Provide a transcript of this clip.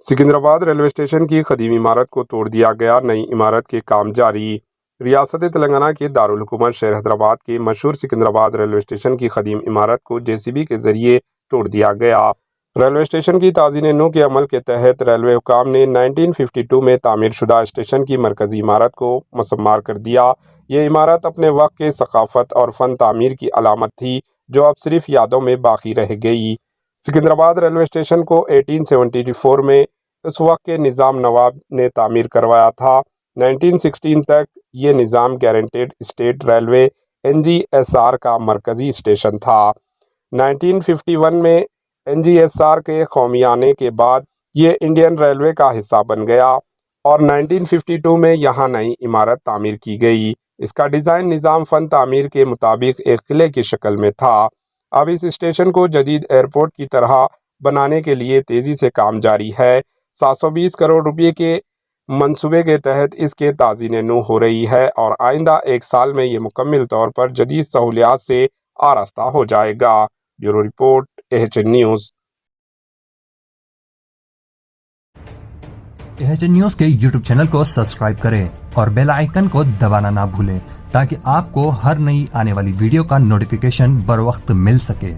Secunderabad railway station की कदीम इमारत को तोड़ दिया गया, नई इमारत के काम जारी। रियासत तेलंगाना के दारुल हुकूमत शहर हैदराबाद के मशहूर सिकंदराबाद रेलवे स्टेशन की कदीम इमारत को जेसीबी के जरिए तोड़ दिया गया। रेलवे स्टेशन की ताज़ीन नौ के अमल के तहत रेलवे हुकाम ने 1952 में तामीर शुदा स्टेशन की मरकजी इमारत को मसम्मार कर दिया। ये इमारत अपने वक्त के सकाफत और फन तामीर की अलामत थी, जो अब सिर्फ यादों में बाकी रह गई। सिकंदराबाद रेलवे स्टेशन को 1874 में उस वक्त के निज़ाम नवाब ने तामीर करवाया था। 1916 तक ये निज़ाम गारंटेड स्टेट रेलवे NGSR का मरकज़ी स्टेशन था। 1951 में NGSR के कौमी आने के बाद ये इंडियन रेलवे का हिस्सा बन गया और 1952 में यहाँ नई इमारत तामीर की गई। इसका डिज़ाइन निज़ाम फ़न तामीर के मुताबिक एक किले की शक्ल में था। अब इस स्टेशन को जदीद एयरपोर्ट की तरह बनाने के लिए तेज़ी से काम जारी है। 720 करोड़ रुपये के मंसूबे के तहत इसके ताज़ीन नू हो रही है और आइंदा एक साल में ये मुकम्मल तौर पर जदीद सहूलियात से आरास्ता हो जाएगा। Bureau report, AHN news. AHN news के YouTube चैनल को सब्सक्राइब करें और बेल आइकन को दबाना ना भूलें ताकि आपको हर नई आने वाली वीडियो का नोटिफिकेशन बर वक्त मिल सके।